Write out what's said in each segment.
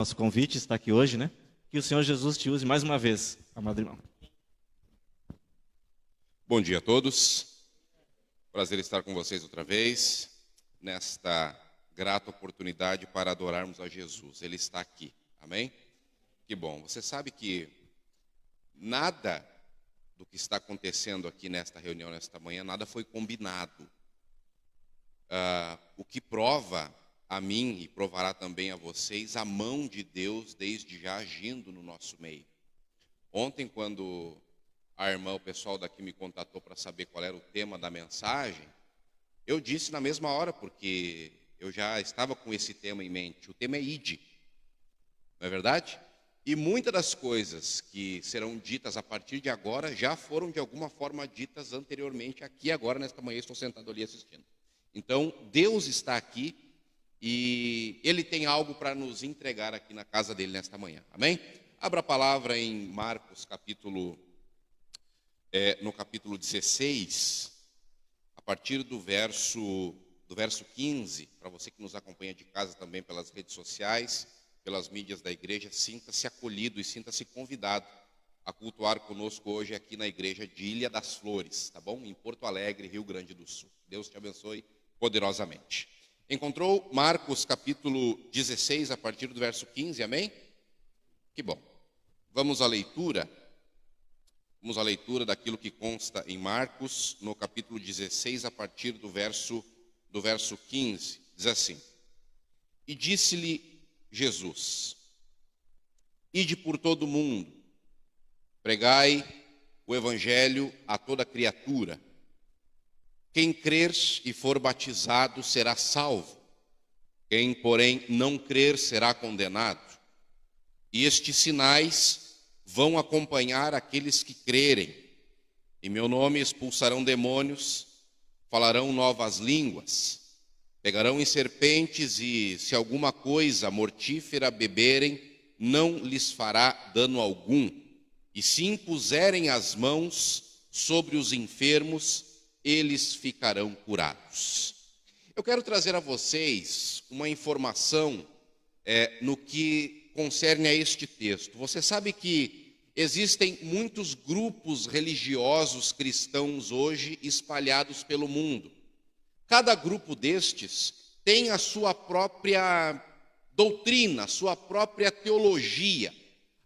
Nosso convite está aqui hoje, né? Que o Senhor Jesus te use mais uma vez, amado irmão. Bom dia a todos. Prazer estar com vocês outra vez, nesta grata oportunidade para adorarmos a Jesus. Ele está aqui, amém? Que bom. Você sabe que nada do que está acontecendo aqui nesta reunião, nesta manhã, nada foi combinado. O que prova a mim e provará também a vocês a mão de Deus desde já agindo no nosso meio. Ontem, quando a irmã, o pessoal daqui me contatou para saber qual era o tema da mensagem, eu disse na mesma hora, porque eu já estava com esse tema em mente. O tema é Ide, não é verdade? E muitas das coisas que serão ditas a partir de agora já foram de alguma forma ditas anteriormente aqui agora, nesta manhã, estou sentado ali assistindo. Então, Deus está aqui e Ele tem algo para nos entregar aqui na casa dele nesta manhã, amém? Abra a palavra em Marcos, no capítulo 16, a partir do verso 15, para você que nos acompanha de casa também pelas redes sociais, pelas mídias da igreja, sinta-se acolhido e sinta-se convidado a cultuar conosco hoje aqui na igreja de Ilha das Flores, tá bom? Em Porto Alegre, Rio Grande do Sul. Deus te abençoe poderosamente. Encontrou Marcos capítulo 16, a partir do verso 15, amém? Que bom. Vamos à leitura daquilo que consta em Marcos, no capítulo 16, a partir do verso 15. Diz assim: E disse-lhe Jesus: Ide por todo o mundo, pregai o evangelho a toda criatura. Quem crer e for batizado será salvo. Quem, porém, não crer será condenado. E estes sinais vão acompanhar aqueles que crerem. Em meu nome expulsarão demônios, falarão novas línguas, pegarão em serpentes e, se alguma coisa mortífera beberem, não lhes fará dano algum. E se impuserem as mãos sobre os enfermos, eles ficarão curados. Eu quero trazer a vocês uma informação no que concerne a este texto. Você sabe que existem muitos grupos religiosos cristãos hoje espalhados pelo mundo. Cada grupo destes tem a sua própria doutrina, a sua própria teologia,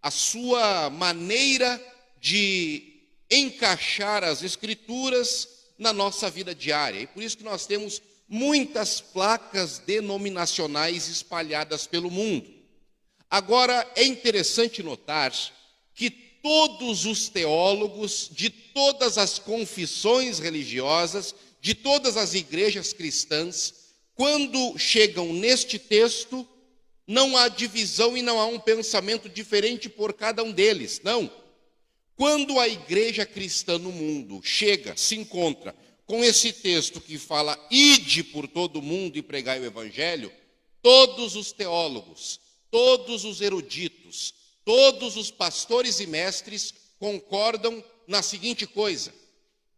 a sua maneira de encaixar as escrituras na nossa vida diária. E por isso que nós temos muitas placas denominacionais espalhadas pelo mundo. Agora, é interessante notar que todos os teólogos de todas as confissões religiosas, de todas as igrejas cristãs, quando chegam neste texto, não há divisão e não há um pensamento diferente por cada um deles, não. Quando a igreja cristã no mundo se encontra com esse texto que fala, ide por todo o mundo e pregai o evangelho, todos os teólogos, todos os eruditos, todos os pastores e mestres concordam na seguinte coisa: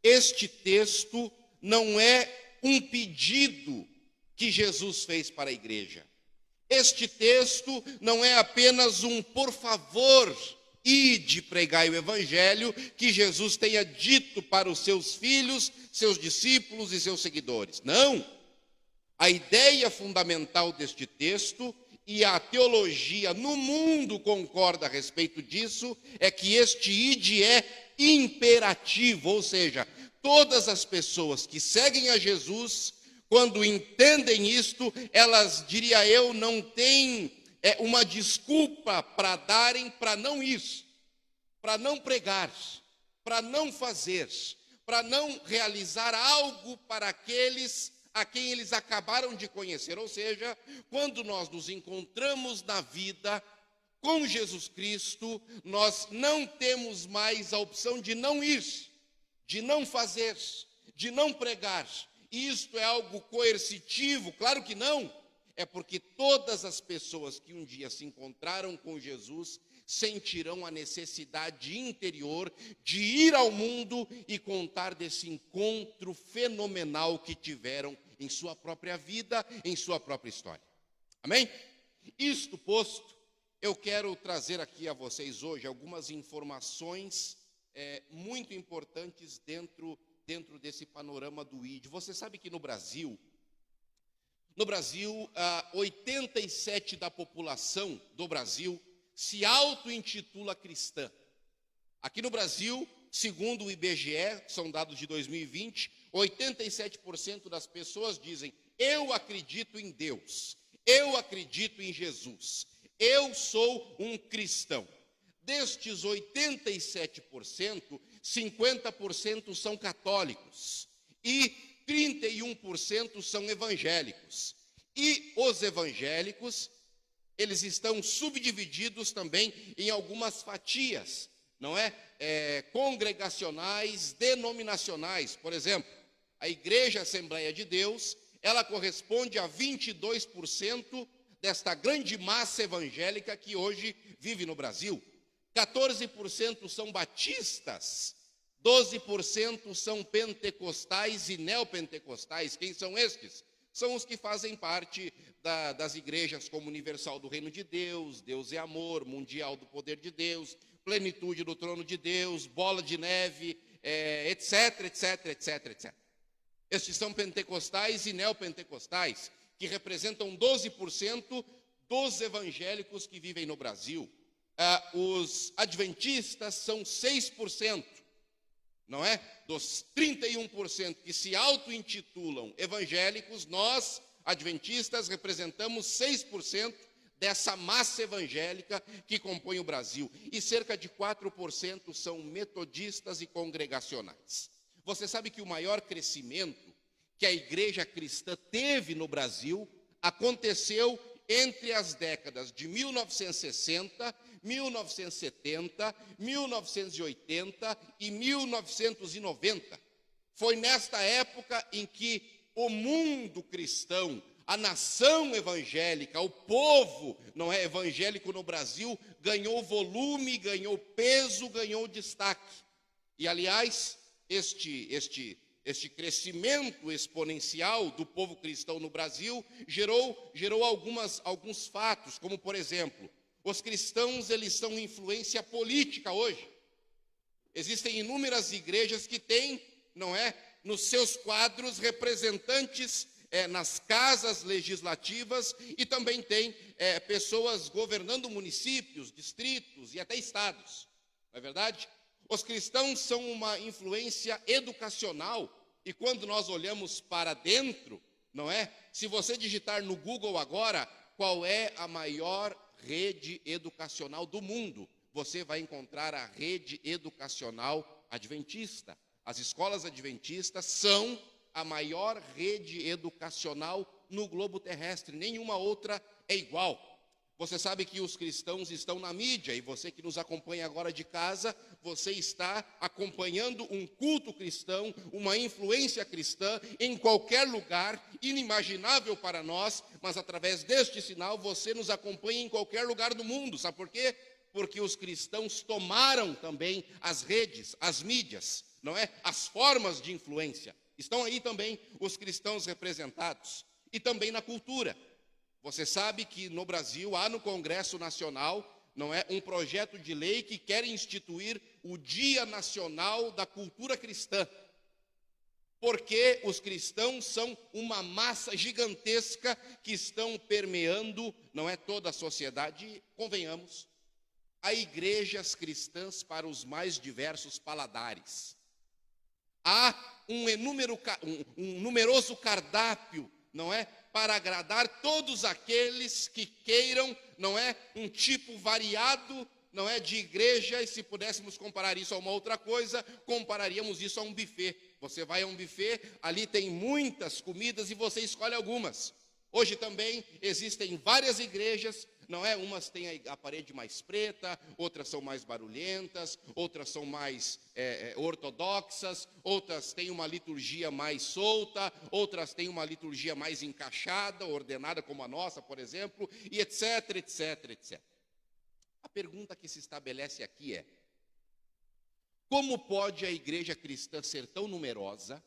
este texto não é um pedido que Jesus fez para a igreja. Este texto não é apenas um por favor, ide pregai o evangelho que Jesus tenha dito para os seus filhos, seus discípulos e seus seguidores. Não. A ideia fundamental deste texto, e a teologia no mundo concorda a respeito disso, é que este ide é imperativo, ou seja, todas as pessoas que seguem a Jesus, quando entendem isto, elas, diria eu, não têm uma desculpa para darem para não ir, para não pregar, para não fazer, para não realizar algo para aqueles a quem eles acabaram de conhecer. Ou seja, quando nós nos encontramos na vida com Jesus Cristo, nós não temos mais a opção de não ir, de não fazer, de não pregar. Isto é algo coercitivo? Claro que não. É porque todas as pessoas que um dia se encontraram com Jesus sentirão a necessidade interior de ir ao mundo e contar desse encontro fenomenal que tiveram em sua própria vida, em sua própria história. Amém? Isto posto, eu quero trazer aqui a vocês hoje algumas informações muito importantes dentro desse panorama do ID. Você sabe que no Brasil, 87% da população do Brasil se auto-intitula cristã. Aqui no Brasil, segundo o IBGE, são dados de 2020, 87% das pessoas dizem: eu acredito em Deus, eu acredito em Jesus, eu sou um cristão. Destes 87%, 50% são católicos e 31% são evangélicos. E os evangélicos, eles estão subdivididos também em algumas fatias, não é? Congregacionais, denominacionais. Por exemplo, a Igreja Assembleia de Deus, ela corresponde a 22% desta grande massa evangélica que hoje vive no Brasil. 14% são batistas, 12% são pentecostais e neopentecostais. Quem são estes? São os que fazem parte das igrejas como Universal do Reino de Deus, Deus é Amor, Mundial do Poder de Deus, Plenitude do Trono de Deus, Bola de Neve, etc, etc, etc, etc. Estes são pentecostais e neopentecostais, que representam 12% dos evangélicos que vivem no Brasil. Os adventistas são 6%, não é? Dos 31% que se auto-intitulam evangélicos, nós, adventistas, representamos 6% dessa massa evangélica que compõe o Brasil. E cerca de 4% são metodistas e congregacionais. Você sabe que o maior crescimento que a igreja cristã teve no Brasil aconteceu entre as décadas de 1960, 1970, 1980 e 1990. Foi nesta época em que o mundo cristão, a nação evangélica, o povo não é evangélico no Brasil, ganhou volume, ganhou peso, ganhou destaque. E, aliás, este crescimento exponencial do povo cristão no Brasil gerou alguns fatos, como, por exemplo, os cristãos, eles são influência política hoje. Existem inúmeras igrejas que têm, não é, nos seus quadros representantes nas casas legislativas e também tem pessoas governando municípios, distritos e até estados. Não é verdade? Os cristãos são uma influência educacional e quando nós olhamos para dentro, não é? Se você digitar no Google agora qual é a maior rede educacional do mundo, você vai encontrar a rede educacional adventista. As escolas adventistas são a maior rede educacional no globo terrestre, nenhuma outra é igual. Você sabe que os cristãos estão na mídia e você que nos acompanha agora de casa, você está acompanhando um culto cristão, uma influência cristã em qualquer lugar, inimaginável para nós, mas através deste sinal você nos acompanha em qualquer lugar do mundo. Sabe por quê? Porque os cristãos tomaram também as redes, as mídias, não é? As formas de influência. Estão aí também os cristãos representados. E também na cultura. Você sabe que no Brasil há no Congresso Nacional, não é, um projeto de lei que quer instituir o Dia Nacional da Cultura Cristã. Porque os cristãos são uma massa gigantesca que estão permeando, não é, toda a sociedade. E, convenhamos, há igrejas cristãs para os mais diversos paladares. Há um numeroso cardápio, não é, para agradar todos aqueles que queiram, não é, um tipo variado, não é, de igreja. E se pudéssemos comparar isso a uma outra coisa, compararíamos isso a um buffet. Você vai a um buffet, ali tem muitas comidas e você escolhe algumas. Hoje também existem várias igrejas, não é? Umas têm a parede mais preta, outras são mais barulhentas, outras são mais ortodoxas, outras têm uma liturgia mais solta, outras têm uma liturgia mais encaixada, ordenada como a nossa, por exemplo, e etc, etc, etc. A pergunta que se estabelece aqui é: como pode a igreja cristã ser tão numerosa?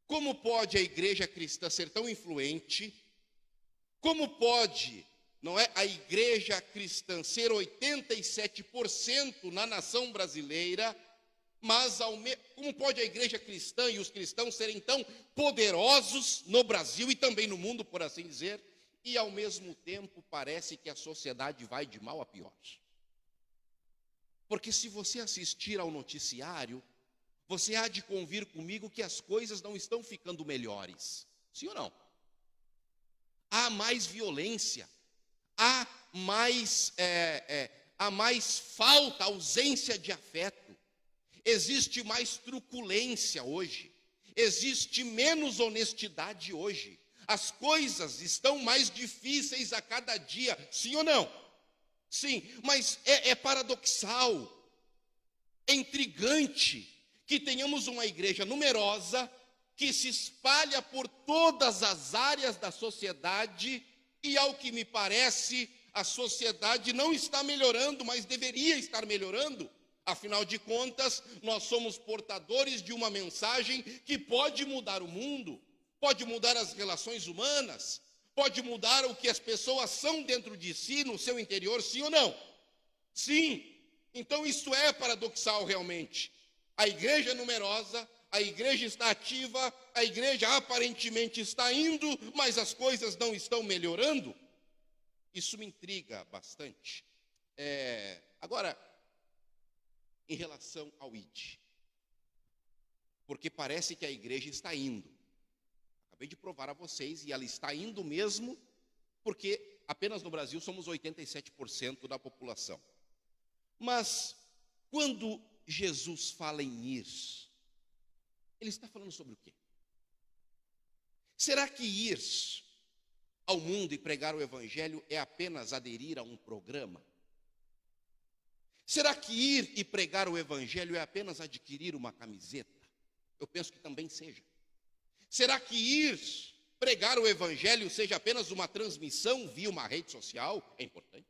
Como pode a igreja cristã ser tão influente? Como pode, não é a igreja cristã ser 87% na nação brasileira, mas como pode a igreja cristã e os cristãos serem tão poderosos no Brasil e também no mundo, por assim dizer, e ao mesmo tempo parece que a sociedade vai de mal a pior? Porque se você assistir ao noticiário, você há de convir comigo que as coisas não estão ficando melhores. Sim ou não? Há mais violência, há mais falta, ausência de afeto. Existe mais truculência hoje. Existe menos honestidade hoje. As coisas estão mais difíceis a cada dia. Sim ou não? Sim, mas é paradoxal, é intrigante que tenhamos uma igreja numerosa que se espalha por todas as áreas da sociedade e, ao que me parece, a sociedade não está melhorando, mas deveria estar melhorando. Afinal de contas, nós somos portadores de uma mensagem que pode mudar o mundo, pode mudar as relações humanas, pode mudar o que as pessoas são dentro de si, no seu interior, sim ou não? Sim. Então isso é paradoxal realmente. A igreja é numerosa, a igreja está ativa, a igreja aparentemente está indo, mas as coisas não estão melhorando. Isso me intriga bastante. Agora, em relação ao ID, porque parece que a igreja está indo. Acabei de provar a vocês, e ela está indo mesmo, porque apenas no Brasil somos 87% da população. Mas, quando Jesus fala em ir, ele está falando sobre o quê? Será que ir ao mundo e pregar o evangelho é apenas aderir a um programa? Será que ir e pregar o evangelho é apenas adquirir uma camiseta? Eu penso que também seja. Será que ir pregar o evangelho seja apenas uma transmissão via uma rede social? É importante.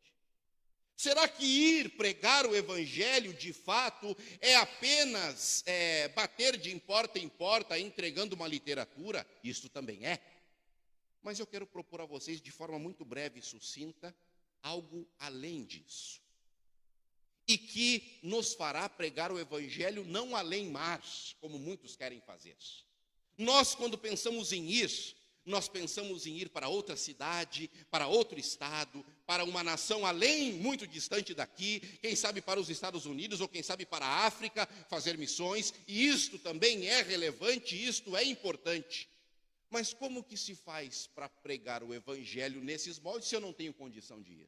Será que ir pregar o evangelho, de fato, é apenas bater de porta em porta, entregando uma literatura? Isso também é. Mas eu quero propor a vocês, de forma muito breve e sucinta, algo além disso. E que nos fará pregar o evangelho não além mar, como muitos querem fazer. Nós, quando pensamos em ir, nós pensamos em ir para outra cidade, para outro estado, para uma nação além, muito distante daqui, quem sabe para os Estados Unidos ou quem sabe para a África, fazer missões, e isto também é relevante, isto é importante. Mas como que se faz para pregar o evangelho nesses moldes se eu não tenho condição de ir?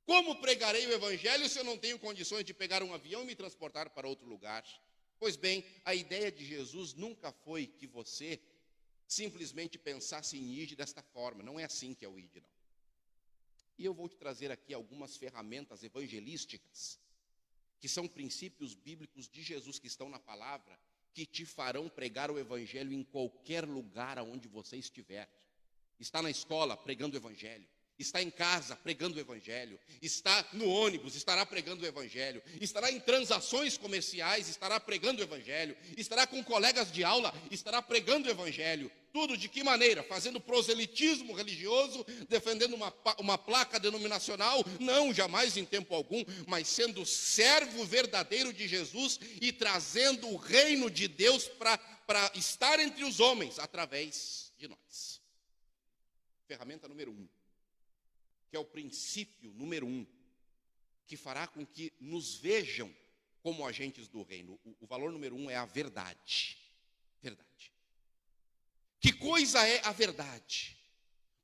Como pregarei o evangelho se eu não tenho condições de pegar um avião e me transportar para outro lugar? Pois bem, a ideia de Jesus nunca foi que você simplesmente pensasse em ID desta forma. Não é assim que é o ID, não. E eu vou te trazer aqui algumas ferramentas evangelísticas, que são princípios bíblicos de Jesus que estão na palavra, que te farão pregar o evangelho em qualquer lugar aonde você estiver. Está na escola, pregando o evangelho. Está em casa, pregando o evangelho. Está no ônibus, estará pregando o evangelho. Estará em transações comerciais, estará pregando o evangelho. Estará com colegas de aula, estará pregando o evangelho. Tudo de que maneira? Fazendo proselitismo religioso, defendendo uma placa denominacional? Não, jamais em tempo algum, mas sendo servo verdadeiro de Jesus e trazendo o reino de Deus para estar entre os homens através de nós. Ferramenta número 1. Que é o princípio número 1, que fará com que nos vejam como agentes do reino. O valor número 1 é a verdade. Verdade. Que coisa é a verdade?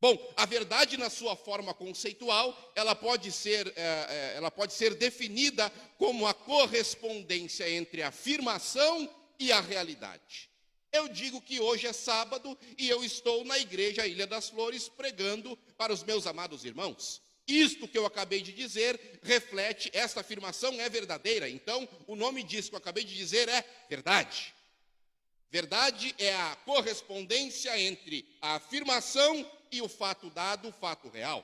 Bom, a verdade na sua forma conceitual, ela pode ser definida como a correspondência entre a afirmação e a realidade. Eu digo que hoje é sábado e eu estou na igreja Ilha das Flores pregando para os meus amados irmãos. Isto que eu acabei de dizer reflete, esta afirmação é verdadeira. Então, o nome disso que eu acabei de dizer é verdade. Verdade é a correspondência entre a afirmação e o fato dado, o fato real.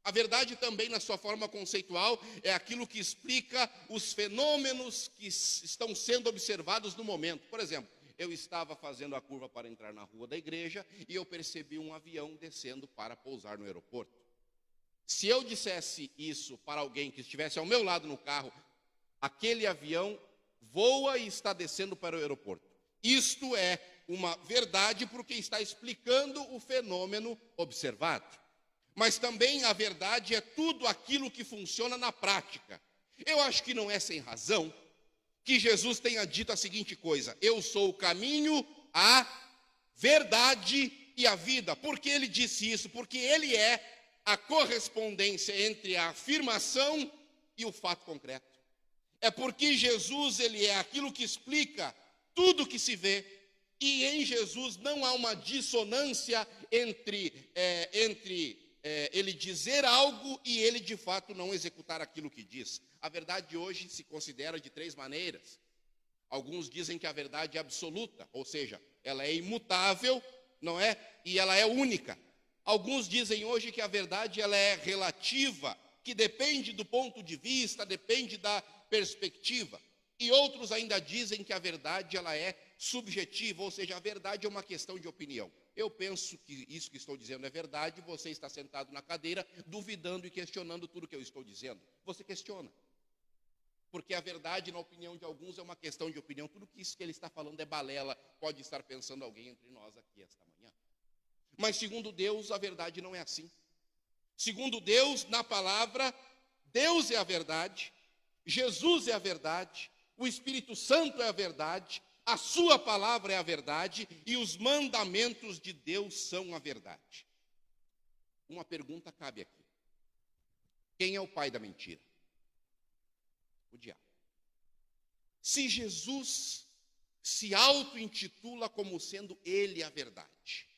A verdade também, na sua forma conceitual, é aquilo que explica os fenômenos que estão sendo observados no momento. Por exemplo, eu estava fazendo a curva para entrar na rua da igreja e eu percebi um avião descendo para pousar no aeroporto. Se eu dissesse isso para alguém que estivesse ao meu lado no carro, aquele avião voa e está descendo para o aeroporto. Isto é uma verdade porque está explicando o fenômeno observado. Mas também a verdade é tudo aquilo que funciona na prática. Eu acho que não é sem razão que Jesus tenha dito a seguinte coisa: eu sou o caminho, a verdade e a vida. Por que ele disse isso? Porque ele é a correspondência entre a afirmação e o fato concreto. É porque Jesus, ele é aquilo que explica tudo que se vê, e em Jesus não há uma dissonância entre ele dizer algo e ele de fato não executar aquilo que diz. A verdade hoje se considera de três maneiras. Alguns dizem que a verdade é absoluta, ou seja, ela é imutável, não é? E ela é única. Alguns dizem hoje que a verdade ela é relativa, que depende do ponto de vista, depende da perspectiva. E outros ainda dizem que a verdade ela é subjetiva, ou seja, a verdade é uma questão de opinião. Eu penso que isso que estou dizendo é verdade, você está sentado na cadeira, duvidando e questionando tudo que eu estou dizendo. Você questiona. Porque a verdade, na opinião de alguns, é uma questão de opinião. Tudo que isso que ele está falando é balela, pode estar pensando alguém entre nós aqui esta manhã. Mas segundo Deus, a verdade não é assim. Segundo Deus, na palavra, Deus é a verdade, Jesus é a verdade, o Espírito Santo é a verdade, a sua palavra é a verdade e os mandamentos de Deus são a verdade. Uma pergunta cabe aqui. Quem é o pai da mentira? O diabo. Se Jesus se auto-intitula como sendo ele a verdade,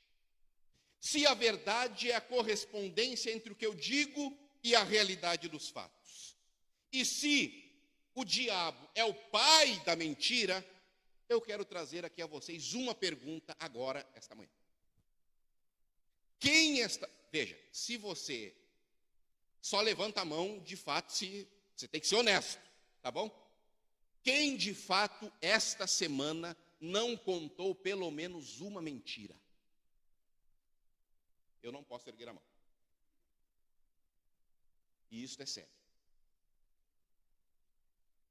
se a verdade é a correspondência entre o que eu digo e a realidade dos fatos, e se o diabo é o pai da mentira, eu quero trazer aqui a vocês uma pergunta agora, esta manhã. Veja, se você só levanta a mão, de fato, você tem que ser honesto, tá bom? Quem, de fato, esta semana não contou pelo menos uma mentira? Eu não posso erguer a mão. E isso é sério.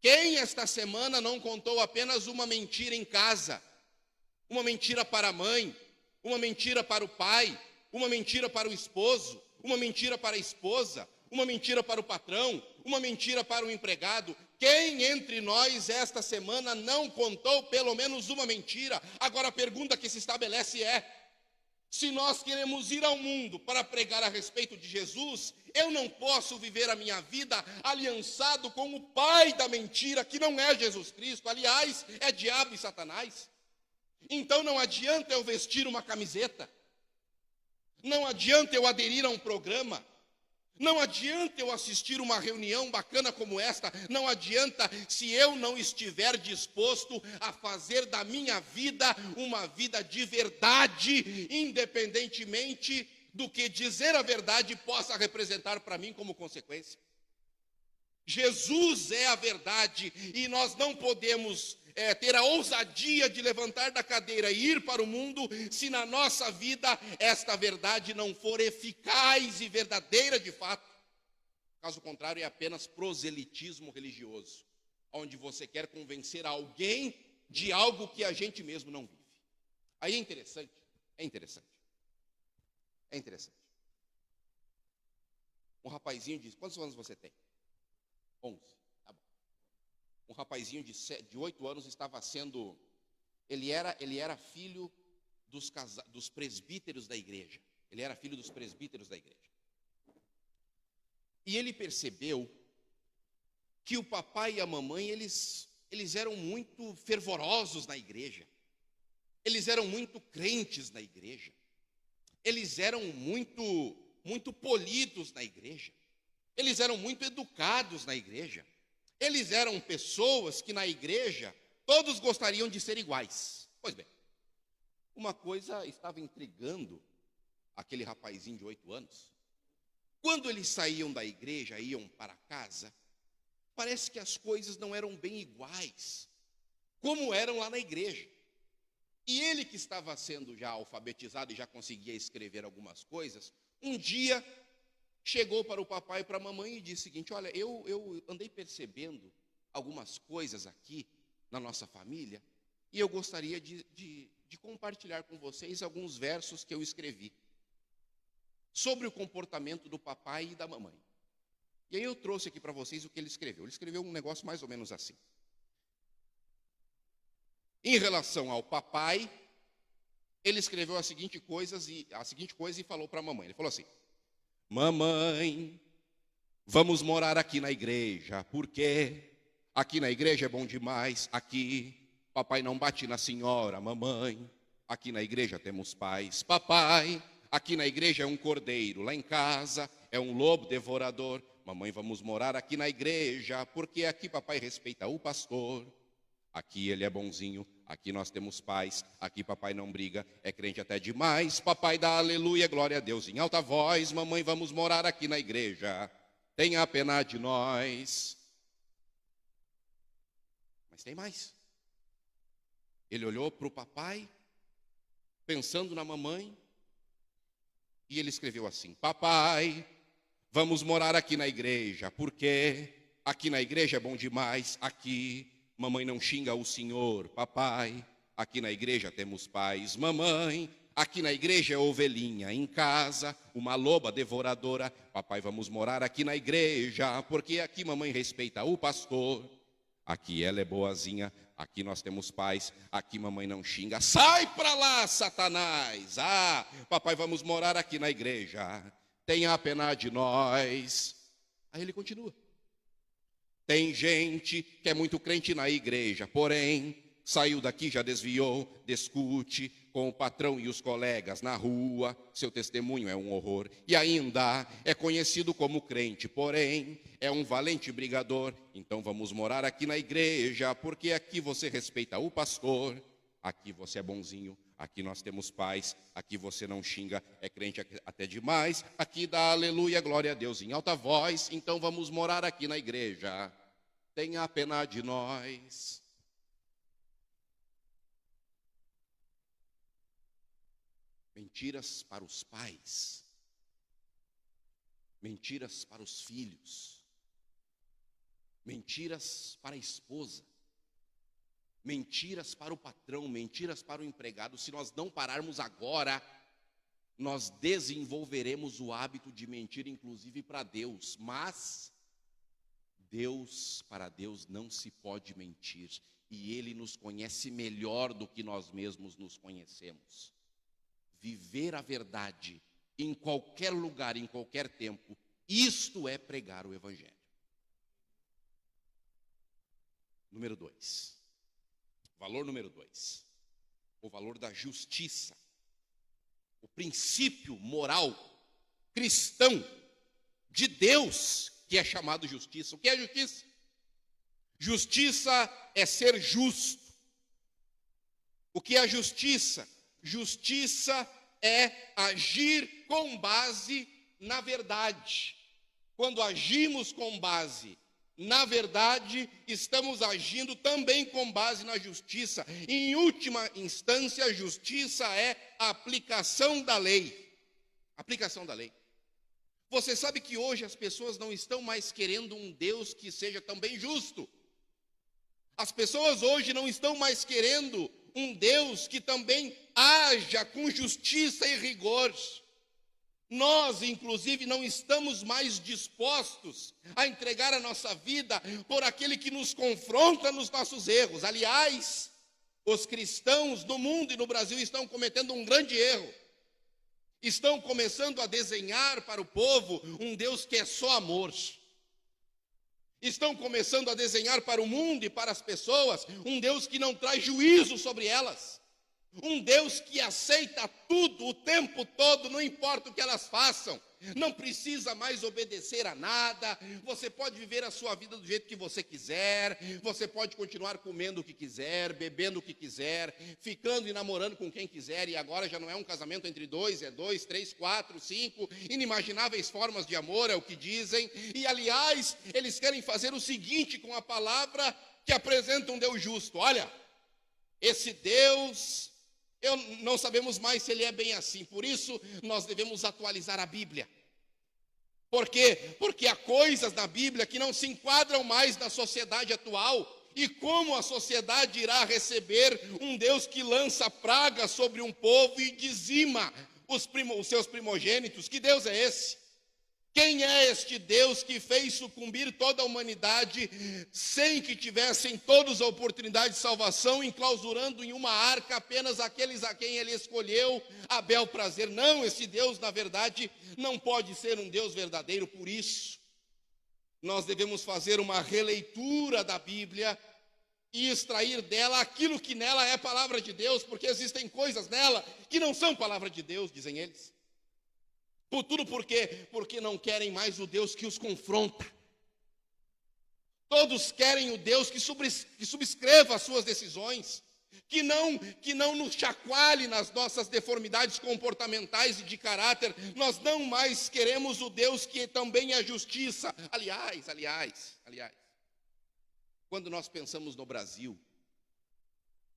Quem esta semana não contou apenas uma mentira em casa? Uma mentira para a mãe, uma mentira para o pai, uma mentira para o esposo, uma mentira para a esposa, uma mentira para o patrão, uma mentira para o empregado. Quem entre nós esta semana não contou pelo menos uma mentira? Agora a pergunta que se estabelece é: se nós queremos ir ao mundo para pregar a respeito de Jesus, eu não posso viver a minha vida aliançado com o pai da mentira, que não é Jesus Cristo, aliás, é diabo e Satanás. Então não adianta eu vestir uma camiseta, não adianta eu aderir a um programa, não adianta eu assistir uma reunião bacana como esta, não adianta se eu não estiver disposto a fazer da minha vida uma vida de verdade, independentemente do que dizer a verdade possa representar para mim como consequência. Jesus é a verdade e nós não podemos ter a ousadia de levantar da cadeira e ir para o mundo se na nossa vida esta verdade não for eficaz e verdadeira de fato. Caso contrário, é apenas proselitismo religioso, onde você quer convencer alguém de algo que a gente mesmo não vive. Aí é interessante, é interessante. É interessante. Um rapazinho diz: quantos anos você tem? 11. Tá bom. Um rapazinho de 8 anos estava sendo... Ele era filho dos presbíteros da igreja. Ele era filho dos presbíteros da igreja. E ele percebeu que o papai e a mamãe, eles eram muito fervorosos na igreja. Eles eram muito crentes na igreja. Eles eram muito polidos na igreja. Eles eram muito educados na igreja. Eles eram pessoas que na igreja todos gostariam de ser iguais. Pois bem, uma coisa estava intrigando aquele rapazinho de 8 anos. Quando eles saíam da igreja, iam para casa, parece que as coisas não eram bem iguais, como eram lá na igreja. E ele, que estava sendo já alfabetizado e já conseguia escrever algumas coisas, um dia chegou para o papai e para a mamãe e disse o seguinte: olha, eu andei percebendo algumas coisas aqui na nossa família e eu gostaria de compartilhar com vocês alguns versos que eu escrevi sobre o comportamento do papai e da mamãe. E aí eu trouxe aqui para vocês o que ele escreveu. Ele escreveu um negócio mais ou menos assim. Em relação ao papai, ele escreveu a seguinte coisa e falou para a mamãe. Ele falou assim: mamãe, vamos morar aqui na igreja, porque aqui na igreja é bom demais. Aqui, papai não bate na senhora, mamãe. Aqui na igreja temos paz. Papai, aqui na igreja é um cordeiro, lá em casa é um lobo devorador. Mamãe, vamos morar aqui na igreja, porque aqui papai respeita o pastor. Aqui ele é bonzinho, aqui nós temos paz, aqui papai não briga, é crente até demais. Papai dá aleluia, glória a Deus em alta voz. Mamãe, vamos morar aqui na igreja, tenha pena de nós. Mas tem mais. Ele olhou para o papai, pensando na mamãe, e ele escreveu assim: papai, vamos morar aqui na igreja, porque aqui na igreja é bom demais. Aqui mamãe não xinga o senhor. Papai, aqui na igreja temos paz. Mamãe, aqui na igreja é ovelhinha. Em casa, uma loba devoradora. Papai, vamos morar aqui na igreja, porque aqui mamãe respeita o pastor. Aqui ela é boazinha, aqui nós temos paz. Aqui mamãe não xinga. Sai pra lá, Satanás! Ah, papai, vamos morar aqui na igreja, tenha pena de nós. Aí ele continua. Tem gente que é muito crente na igreja, porém, saiu daqui, já desviou, discute com o patrão e os colegas na rua, seu testemunho é um horror. E ainda é conhecido como crente, porém, é um valente brigador. Então vamos morar aqui na igreja, porque aqui você respeita o pastor, aqui você é bonzinho, aqui nós temos paz, aqui você não xinga, é crente até demais, aqui dá aleluia, glória a Deus em alta voz. Então vamos morar aqui na igreja, tenha pena de nós. Mentiras para os pais, mentiras para os filhos, mentiras para a esposa, mentiras para o patrão, mentiras para o empregado. Se nós não pararmos agora, nós desenvolveremos o hábito de mentir, inclusive para Deus. Mas para Deus não se pode mentir, e Ele nos conhece melhor do que nós mesmos nos conhecemos. Viver a verdade em qualquer lugar, em qualquer tempo, isto é pregar o Evangelho. Número 2. Valor número 2. O valor da justiça. O princípio moral cristão de Deus, que é chamado justiça. O que é justiça? Justiça é ser justo. O que é justiça? Justiça é agir com base na verdade. Quando agimos com base na verdade, estamos agindo também com base na justiça. Em última instância, a justiça é a aplicação da lei. Aplicação da lei. Você sabe que hoje as pessoas não estão mais querendo um Deus que seja também justo. As pessoas hoje não estão mais querendo um Deus que também haja com justiça e rigor. Nós, inclusive, não estamos mais dispostos a entregar a nossa vida por aquele que nos confronta nos nossos erros. Aliás, os cristãos no mundo e no Brasil estão cometendo um grande erro. Estão começando a desenhar para o povo um Deus que é só amor. Estão começando a desenhar para o mundo e para as pessoas um Deus que não traz juízo sobre elas. Um Deus que aceita tudo o tempo todo, não importa o que elas façam. Não precisa mais obedecer a nada. Você pode viver a sua vida do jeito que você quiser. Você pode continuar comendo o que quiser, bebendo o que quiser, ficando e namorando com quem quiser. E agora já não é um casamento entre dois, é 2, 3, 4, 5. Inimagináveis formas de amor, é o que dizem. E aliás, eles querem fazer o seguinte com a palavra que apresenta um Deus justo. Olha, esse Deus, não sabemos mais se ele é bem assim. Por isso, nós devemos atualizar a Bíblia. Por quê? Porque há coisas na Bíblia que não se enquadram mais na sociedade atual. E como a sociedade irá receber um Deus que lança praga sobre um povo e dizima os seus primogênitos? Que Deus é esse? Quem é este Deus que fez sucumbir toda a humanidade sem que tivessem todos a oportunidade de salvação, enclausurando em uma arca apenas aqueles a quem ele escolheu a bel prazer? Não, esse Deus, na verdade, não pode ser um Deus verdadeiro. Por isso, nós devemos fazer uma releitura da Bíblia e extrair dela aquilo que nela é palavra de Deus, porque existem coisas nela que não são palavra de Deus, dizem eles. Tudo por quê? Porque não querem mais o Deus que os confronta. Todos querem o Deus que subscreva as suas decisões, que não nos chacoalhe nas nossas deformidades comportamentais e de caráter. Nós não mais queremos o Deus que também é justiça. Aliás, quando nós pensamos no Brasil,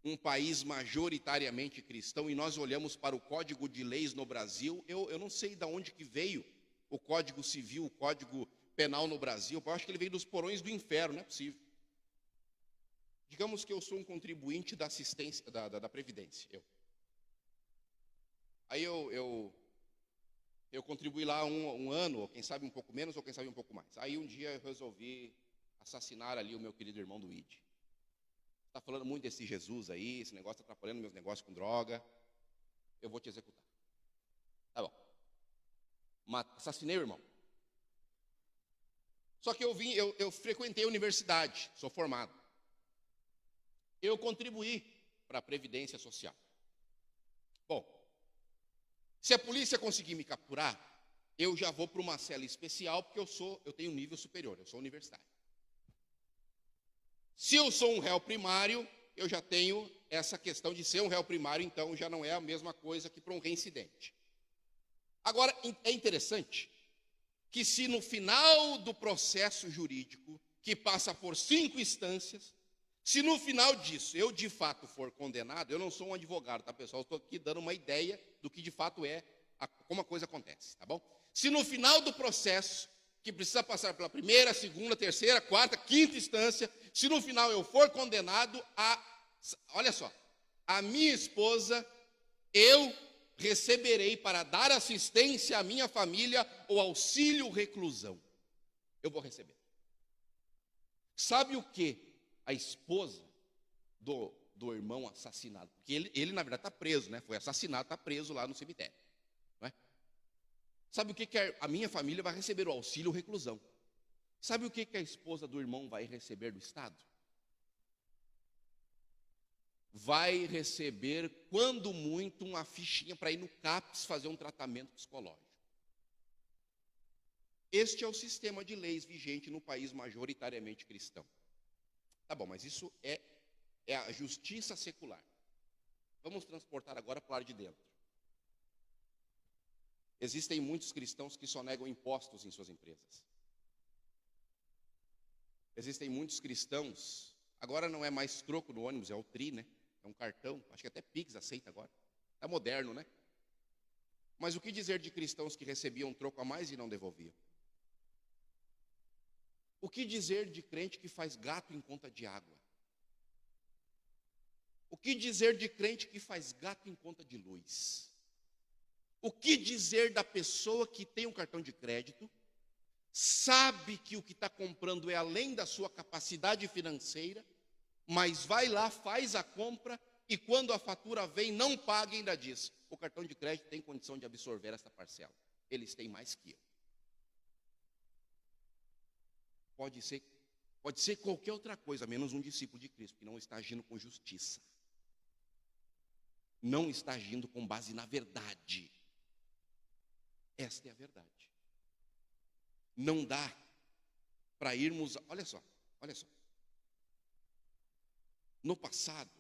um país majoritariamente cristão, e nós olhamos para o Código de Leis no Brasil, eu não sei de onde que veio o Código Civil, o Código Penal no Brasil. Eu acho que ele veio dos porões do inferno, não é possível. Digamos que eu sou um contribuinte da assistência, da Previdência. Aí eu contribuí lá um ano, ou quem sabe um pouco menos, ou quem sabe um pouco mais. Aí um dia eu resolvi assassinar ali o meu querido irmão do ID. Está falando muito desse Jesus aí, esse negócio está atrapalhando meus negócios com droga, eu vou te executar. Tá bom. Assassinei o irmão. Só que eu frequentei a universidade, sou formado. Eu contribuí para a Previdência Social. Bom, se a polícia conseguir me capturar, eu já vou para uma cela especial, porque eu tenho um nível superior, eu sou universitário. Se eu sou um réu primário, eu já tenho essa questão de ser um réu primário, então já não é a mesma coisa que para um reincidente. Agora, é interessante que se no final do processo jurídico, que passa por 5 instâncias, se no final disso eu de fato for condenado, eu não sou um advogado, tá, pessoal? Estou aqui dando uma ideia do que de fato é, como a coisa acontece, tá bom? Se no final do processo, que precisa passar pela primeira, segunda, terceira, quarta, quinta instância, se no final eu for condenado, olha só, a minha esposa, eu receberei para dar assistência à minha família o auxílio reclusão. Eu vou receber. Sabe o que a esposa do irmão assassinado, porque ele na verdade está preso, né? Foi assassinado, está preso lá no cemitério. Sabe o que a minha família vai receber? O auxílio reclusão. Sabe o que a esposa do irmão vai receber do Estado? Vai receber, quando muito, uma fichinha para ir no CAPS fazer um tratamento psicológico. Este é o sistema de leis vigente no país majoritariamente cristão. Tá bom, mas isso é a justiça secular. Vamos transportar agora para o lado de dentro. Existem muitos cristãos que só negam impostos em suas empresas. Existem muitos cristãos, agora não é mais troco no ônibus, é o TRI, né? É um cartão, acho que até Pix aceita agora. É moderno, né? Mas o que dizer de cristãos que recebiam troco a mais e não devolviam? O que dizer de crente que faz gato em conta de água? O que dizer de crente que faz gato em conta de luz? O que dizer da pessoa que tem um cartão de crédito, sabe que o que está comprando é além da sua capacidade financeira, mas vai lá, faz a compra e quando a fatura vem, não paga e ainda diz: o cartão de crédito tem condição de absorver essa parcela. Eles têm mais que eu. Pode ser qualquer outra coisa, menos um discípulo de Cristo, que não está agindo com justiça. Não está agindo com base na verdade. Esta é a verdade. Não dá para irmos... Olha só. No passado,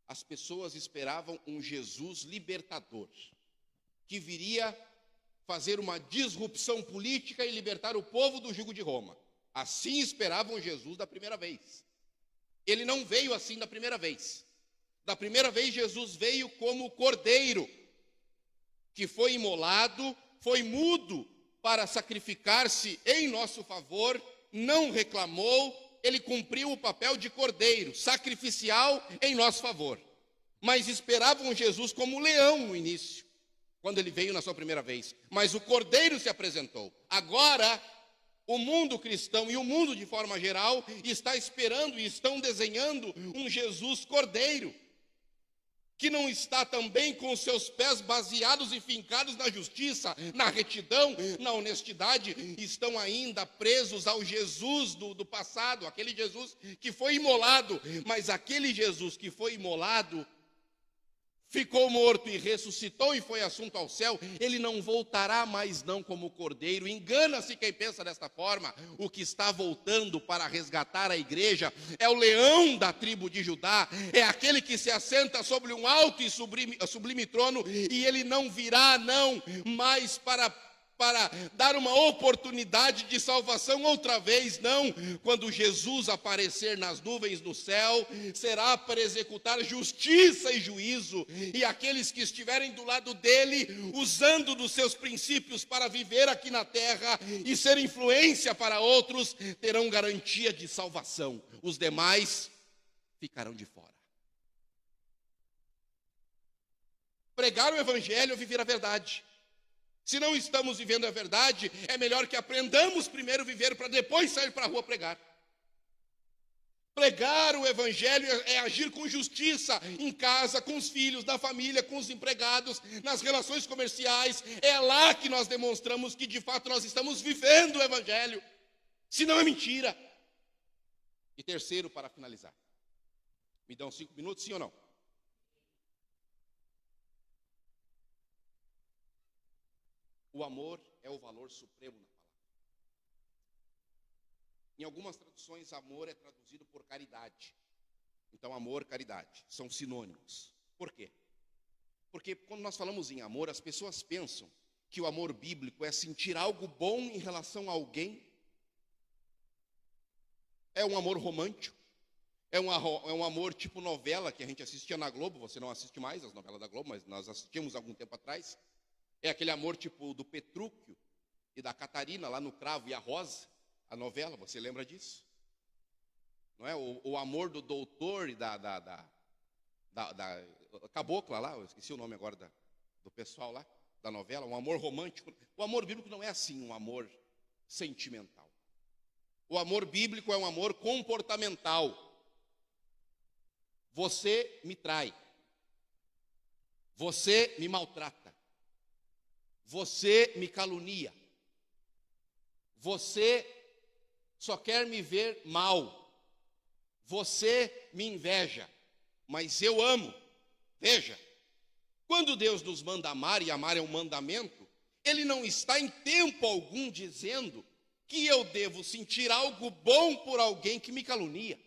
as pessoas esperavam um Jesus libertador, que viria fazer uma disrupção política e libertar o povo do jugo de Roma. Assim esperavam Jesus da primeira vez. Ele não veio assim da primeira vez. Da primeira vez, Jesus veio como cordeiro, que foi imolado, foi mudo para sacrificar-se em nosso favor, não reclamou, ele cumpriu o papel de cordeiro, sacrificial em nosso favor. Mas esperavam Jesus como leão no início, quando ele veio na sua primeira vez. Mas o cordeiro se apresentou. Agora, o mundo cristão e o mundo de forma geral está esperando e estão desenhando um Jesus cordeiro, que não está também com os seus pés baseados e fincados na justiça, na retidão, na honestidade, estão ainda presos ao Jesus do passado, aquele Jesus que foi imolado, mas aquele Jesus que foi imolado, ficou morto e ressuscitou e foi assunto ao céu, ele não voltará mais não como cordeiro. Engana-se quem pensa desta forma. O que está voltando para resgatar a igreja é o leão da tribo de Judá, é aquele que se assenta sobre um alto e sublime trono, e ele não virá não mais para dar uma oportunidade de salvação outra vez, não. Quando Jesus aparecer nas nuvens do céu, será para executar justiça e juízo, e aqueles que estiverem do lado dele, usando dos seus princípios para viver aqui na terra e ser influência para outros, terão garantia de salvação. Os demais ficarão de fora. Pregar o evangelho é viver a verdade. Se não estamos vivendo a verdade, é melhor que aprendamos primeiro a viver para depois sair para a rua pregar. Pregar o evangelho é agir com justiça em casa, com os filhos, na família, com os empregados, nas relações comerciais. É lá que nós demonstramos que de fato nós estamos vivendo o evangelho. Senão é mentira. E terceiro, para finalizar. Me dão 5 minutos, sim ou não? O amor é o valor supremo na palavra. Em algumas traduções, amor é traduzido por caridade. Então, amor, caridade, são sinônimos. Por quê? Porque quando nós falamos em amor, as pessoas pensam que o amor bíblico é sentir algo bom em relação a alguém. É um amor romântico. É um amor tipo novela que a gente assistia na Globo. Você não assiste mais as novelas da Globo, mas nós assistimos algum tempo atrás. É aquele amor tipo do Petrúquio e da Catarina, lá no Cravo e a Rosa, a novela, você lembra disso? Não é? O amor do doutor e da cabocla lá, eu esqueci o nome agora do pessoal lá, da novela, um amor romântico. O amor bíblico não é assim, um amor sentimental. O amor bíblico é um amor comportamental. Você me trai. Você me maltrata. Você me calunia. Você só quer me ver mal. Você me inveja. Mas eu amo. Veja, quando Deus nos manda amar, e amar é um mandamento, Ele não está em tempo algum dizendo que eu devo sentir algo bom por alguém que me calunia.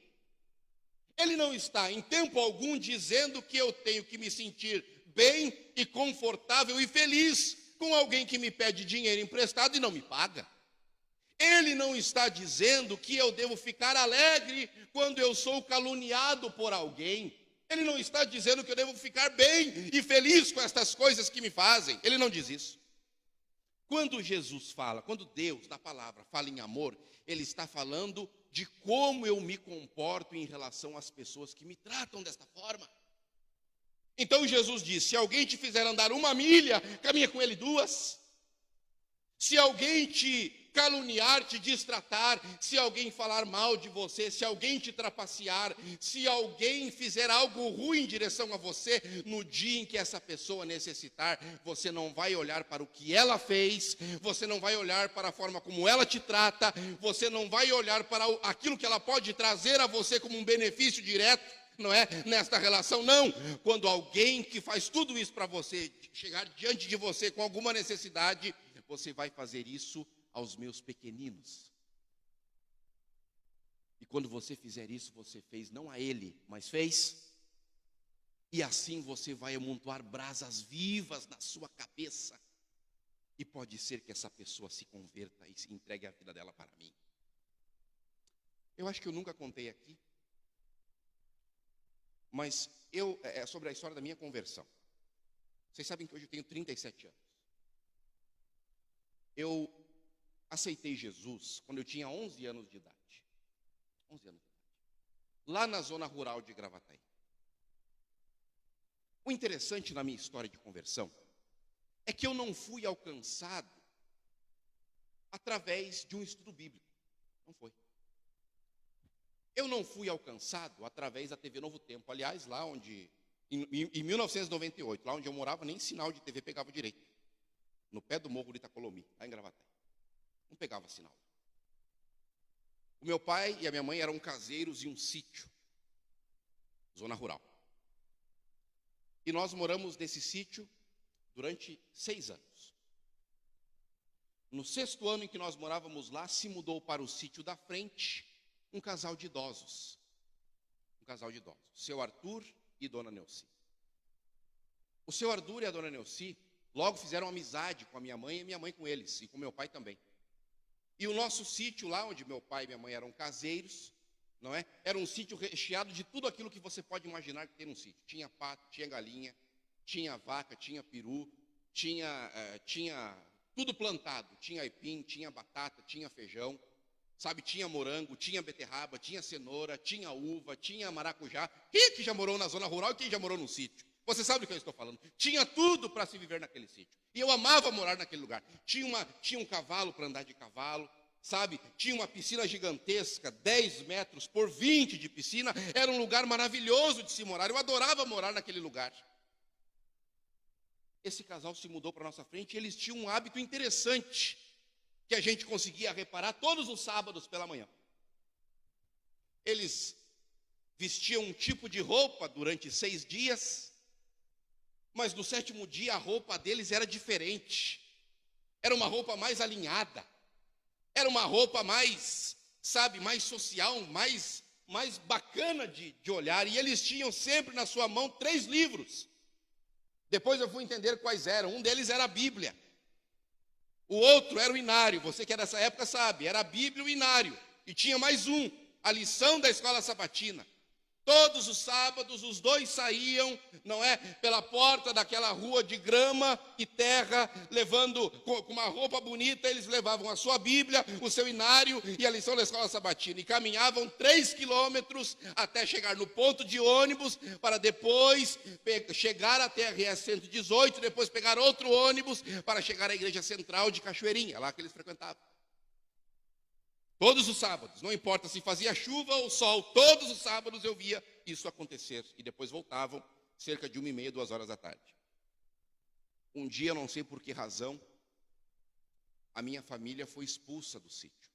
Ele não está em tempo algum dizendo que eu tenho que me sentir bem e confortável e feliz com alguém que me pede dinheiro emprestado e não me paga. Ele não está dizendo que eu devo ficar alegre quando eu sou caluniado por alguém. Ele não está dizendo que eu devo ficar bem e feliz com estas coisas que me fazem. Ele não diz isso. Quando Jesus fala, quando Deus, na palavra, fala em amor, Ele está falando de como eu me comporto em relação às pessoas que me tratam desta forma. Então Jesus diz, se alguém te fizer andar 1 milha, caminha com ele 2. Se alguém te caluniar, te destratar, se alguém falar mal de você, se alguém te trapacear, se alguém fizer algo ruim em direção a você, no dia em que essa pessoa necessitar, você não vai olhar para o que ela fez, você não vai olhar para a forma como ela te trata, você não vai olhar para aquilo que ela pode trazer a você como um benefício direto, não é? Nesta relação, não. Quando alguém que faz tudo isso para você, chegar diante de você com alguma necessidade, você vai fazer isso aos meus pequeninos. E quando você fizer isso, você fez não a ele, mas fez. E assim você vai amontoar brasas vivas na sua cabeça. E pode ser que essa pessoa se converta e se entregue a vida dela para mim. Eu acho que eu nunca contei aqui, mas é sobre a história da minha conversão. Vocês sabem que hoje eu tenho 37 anos. Eu aceitei Jesus quando eu tinha 11 anos de idade. 11 anos de idade. Lá na zona rural de Gravataí. O interessante na minha história de conversão é que eu não fui alcançado através de um estudo bíblico. Não foi. Eu não fui alcançado através da TV Novo Tempo. Aliás, lá onde, em 1998, lá onde eu morava, nem sinal de TV pegava direito. No pé do morro de Itacolomi, lá em Gravataí. Não pegava sinal. O meu pai e a minha mãe eram caseiros em um sítio, zona rural. E nós moramos nesse sítio durante 6 anos. No 6º ano em que nós morávamos lá, se mudou para o sítio da frente um casal de idosos. Um casal de idosos. Seu Arthur e Dona Neuci. O seu Arthur e a Dona Neuci logo fizeram amizade com a minha mãe e minha mãe com eles, e com meu pai também. E o nosso sítio lá, onde meu pai e minha mãe eram caseiros, não é? Era um sítio recheado de tudo aquilo que você pode imaginar que tem num sítio. Tinha pato, tinha galinha, tinha vaca, tinha peru, tinha tudo plantado. Tinha aipim, tinha batata, tinha feijão, sabe? Tinha morango, tinha beterraba, tinha cenoura, tinha uva, tinha maracujá. Quem é que já morou na zona rural e quem já morou num sítio? Você sabe do que eu estou falando. Tinha tudo para se viver naquele sítio. E eu amava morar naquele lugar. Tinha um cavalo para andar de cavalo, sabe? Tinha uma piscina gigantesca, 10 metros por 20 de piscina. Era um lugar maravilhoso de se morar. Eu adorava morar naquele lugar. Esse casal se mudou para a nossa frente e eles tinham um hábito interessante que a gente conseguia reparar todos os sábados pela manhã. Eles vestiam um tipo de roupa durante 6 dias, mas no 7º dia a roupa deles era diferente. Era uma roupa mais alinhada. Era uma roupa mais, sabe, mais social, mais bacana de olhar. E eles tinham sempre na sua mão 3 livros. Depois eu fui entender quais eram. Um deles era a Bíblia. O outro era o Inário. Você que é dessa época sabe. Era a Bíblia e o Inário. E tinha mais um, a lição da escola sabatina. Todos os sábados, os 2 saíam, não é, pela porta daquela rua de grama e terra, levando com uma roupa bonita. Eles levavam a sua Bíblia, o seu Inário e a lição da escola sabatina. E caminhavam 3 quilômetros até chegar no ponto de ônibus, para depois chegar até a RS 118, depois pegar outro ônibus para chegar à igreja central de Cachoeirinha, lá que eles frequentavam. Todos os sábados, não importa se fazia chuva ou sol, todos os sábados eu via isso acontecer. E depois voltavam, cerca de 1h30, 2 horas da tarde. Um dia, não sei por que razão, a minha família foi expulsa do sítio.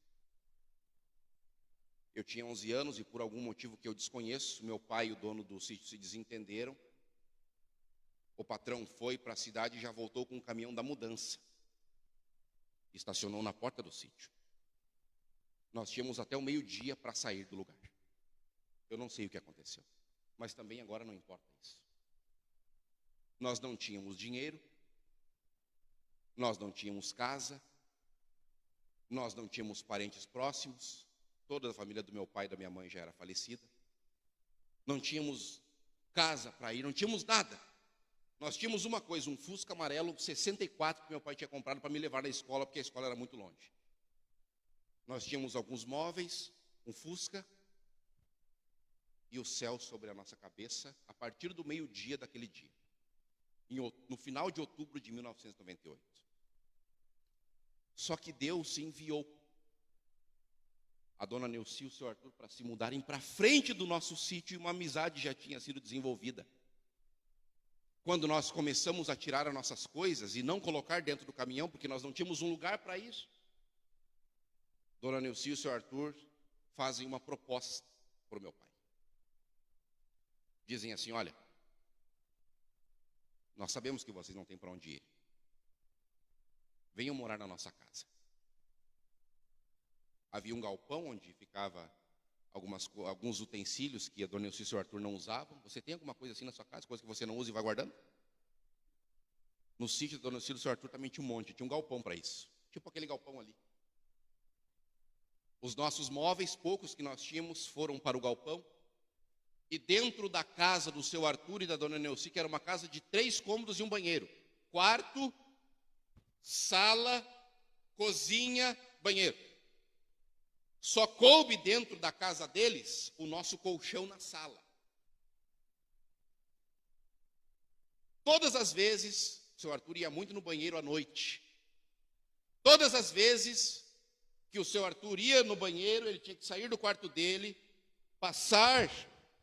Eu tinha 11 anos e por algum motivo que eu desconheço, meu pai e o dono do sítio se desentenderam. O patrão foi para a cidade e já voltou com um caminhão da mudança. Estacionou na porta do sítio. Nós tínhamos até o meio-dia para sair do lugar. Eu não sei o que aconteceu, mas também agora não importa isso. Nós não tínhamos dinheiro, nós não tínhamos casa, nós não tínhamos parentes próximos, toda a família do meu pai e da minha mãe já era falecida. Não tínhamos casa para ir, não tínhamos nada. Nós tínhamos uma coisa, um Fusca amarelo 64 que meu pai tinha comprado para me levar na escola, porque a escola era muito longe. Nós tínhamos alguns móveis, um Fusca e o céu sobre a nossa cabeça a partir do meio-dia daquele dia, no final de outubro de 1998. Só que Deus enviou a Dona Neuci e o seu Arthur para se mudarem para frente do nosso sítio e uma amizade já tinha sido desenvolvida. Quando nós começamos a tirar as nossas coisas e não colocar dentro do caminhão, porque nós não tínhamos um lugar para ir, Dona Neuci e o seu Arthur fazem uma proposta para o meu pai. Dizem assim: olha, nós sabemos que vocês não têm para onde ir. Venham morar na nossa casa. Havia um galpão onde ficava alguns utensílios que a Dona Neuci e o seu Arthur não usavam. Você tem alguma coisa assim na sua casa, coisa que você não usa e vai guardando? No sítio da Dona Neuci e do seu Arthur também tinha um monte, tinha um galpão para isso. Tipo aquele galpão ali. Os nossos móveis, poucos que nós tínhamos, foram para o galpão. E dentro da casa do seu Arthur e da Dona Neuci, que era uma casa de 3 cômodos e um banheiro. Quarto, sala, cozinha, banheiro. Só coube dentro da casa deles o nosso colchão na sala. Todas as vezes, o seu Arthur ia muito no banheiro à noite. Todas as vezes que o seu Arthur ia no banheiro, ele tinha que sair do quarto dele, passar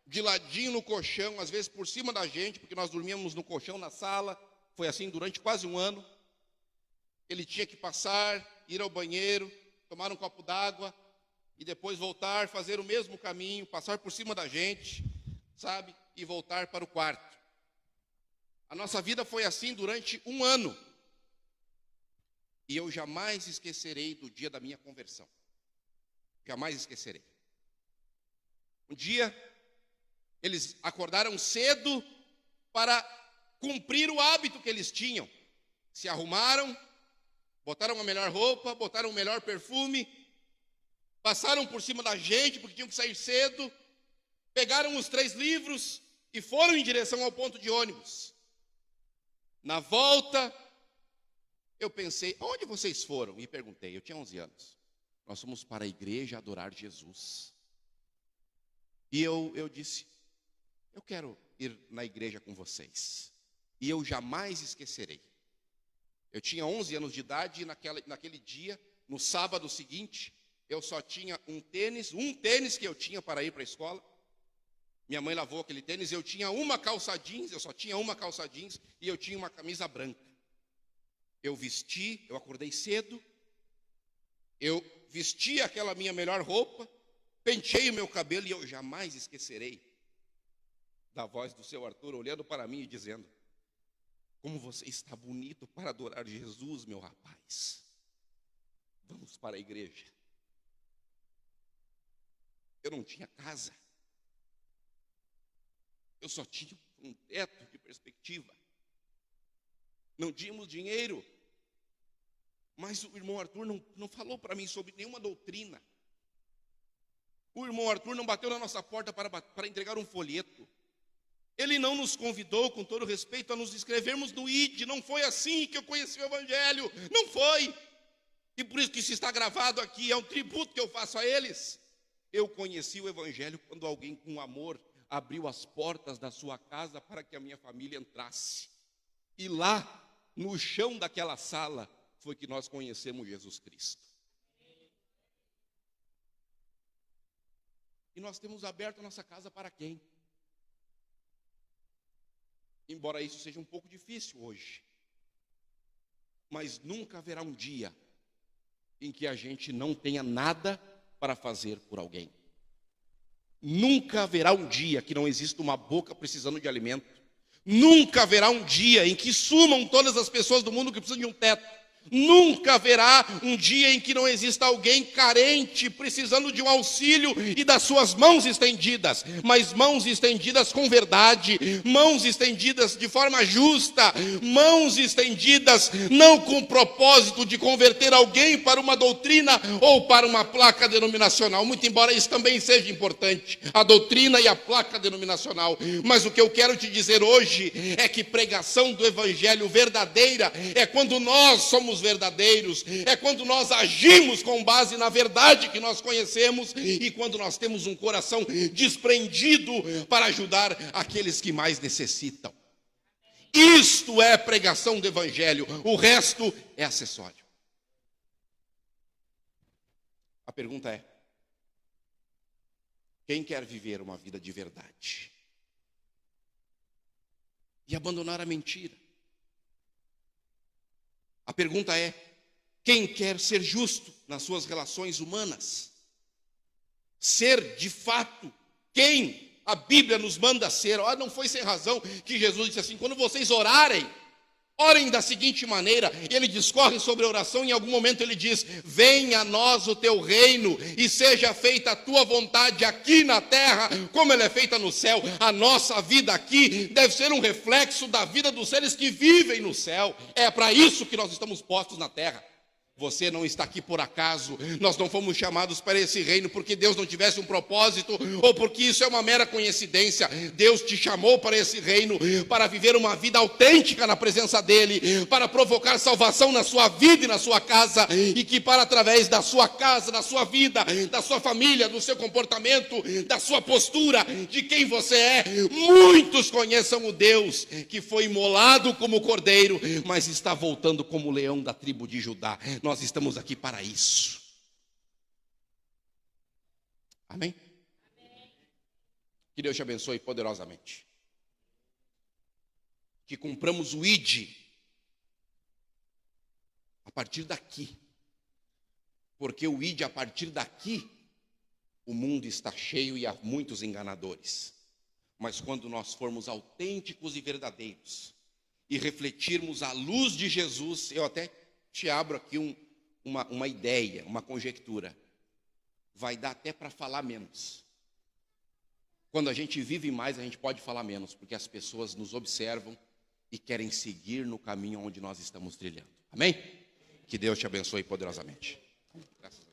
de ladinho no colchão, às vezes por cima da gente, porque nós dormíamos no colchão na sala. Foi assim durante quase um ano. Ele tinha que passar, ir ao banheiro, tomar um copo d'água e depois voltar, fazer o mesmo caminho, passar por cima da gente, sabe? E voltar para o quarto. A nossa vida foi assim durante um ano. E eu jamais esquecerei do dia da minha conversão. Jamais esquecerei. Um dia, eles acordaram cedo para cumprir o hábito que eles tinham. Se arrumaram, botaram a melhor roupa, botaram o melhor perfume, passaram por cima da gente, porque tinham que sair cedo, pegaram os 3 livros e foram em direção ao ponto de ônibus. Na volta, eu pensei, onde vocês foram? E perguntei, eu tinha 11 anos. Nós fomos para a igreja adorar Jesus. E eu disse, eu quero ir na igreja com vocês. E eu jamais esquecerei. Eu tinha 11 anos de idade e naquele dia, no sábado seguinte, eu só tinha um tênis que eu tinha para ir para a escola. Minha mãe lavou aquele tênis, eu tinha uma calça jeans, eu só tinha uma calça jeans e eu tinha uma camisa branca. Eu acordei cedo, eu vesti aquela minha melhor roupa, penteei o meu cabelo e eu jamais esquecerei da voz do seu Arthur olhando para mim e dizendo, como você está bonito para adorar Jesus, meu rapaz. Vamos para a igreja. Eu não tinha casa. Eu só tinha um teto de perspectiva. Não tínhamos dinheiro. Mas o irmão Arthur não falou para mim sobre nenhuma doutrina. O irmão Arthur não bateu na nossa porta para entregar um folheto. Ele não nos convidou, com todo respeito, a nos inscrevermos no ID. Não foi assim que eu conheci o Evangelho. Não foi. E por isso que isso está gravado aqui. É um tributo que eu faço a eles. Eu conheci o Evangelho quando alguém com amor abriu as portas da sua casa para que a minha família entrasse. E lá, no chão daquela sala, foi que nós conhecemos Jesus Cristo. E nós temos aberto a nossa casa para quem? Embora isso seja um pouco difícil hoje. Mas nunca haverá um dia em que a gente não tenha nada para fazer por alguém. Nunca haverá um dia que não exista uma boca precisando de alimento. Nunca haverá um dia em que sumam todas as pessoas do mundo que precisam de um teto. Nunca haverá um dia em que não exista alguém carente, precisando de um auxílio e das suas mãos estendidas, mas mãos estendidas com verdade, mãos estendidas de forma justa, mãos estendidas não com o propósito de converter alguém para uma doutrina ou para uma placa denominacional, muito embora isso também seja importante, a doutrina e a placa denominacional, mas o que eu quero te dizer hoje é que pregação do Evangelho verdadeira é quando nós somos verdadeiros, é quando nós agimos com base na verdade que nós conhecemos e quando nós temos um coração desprendido para ajudar aqueles que mais necessitam. Isto é pregação do Evangelho, o resto é acessório. A pergunta é: quem quer viver uma vida de verdade e abandonar a mentira? A pergunta é: quem quer ser justo nas suas relações humanas? Ser, de fato, quem a Bíblia nos manda ser. Não foi sem razão que Jesus disse assim: quando vocês orarem, orem da seguinte maneira. Ele discorre sobre a oração e em algum momento ele diz: venha a nós o teu reino e seja feita a tua vontade aqui na terra, como ela é feita no céu. A nossa vida aqui deve ser um reflexo da vida dos seres que vivem no céu. É para isso que nós estamos postos na terra. Você não está aqui por acaso. Nós não fomos chamados para esse reino porque Deus não tivesse um propósito ou porque isso é uma mera coincidência. Deus te chamou para esse reino para viver uma vida autêntica na presença dEle, para provocar salvação na sua vida e na sua casa, e que para através da sua casa, da sua vida, da sua família, do seu comportamento, da sua postura, de quem você é, muitos conheçam o Deus que foi imolado como cordeiro, mas está voltando como leão da tribo de Judá. Nós estamos aqui para isso. Amém? Que Deus te abençoe poderosamente. Que cumpramos o ID a partir daqui. Porque o ID a partir daqui, o mundo está cheio e há muitos enganadores. Mas quando nós formos autênticos e verdadeiros e refletirmos a luz de Jesus, eu até te abro aqui uma ideia, uma conjectura. Vai dar até para falar menos. Quando a gente vive mais, a gente pode falar menos, porque as pessoas nos observam e querem seguir no caminho onde nós estamos trilhando. Amém? Que Deus te abençoe poderosamente. Graças a Deus.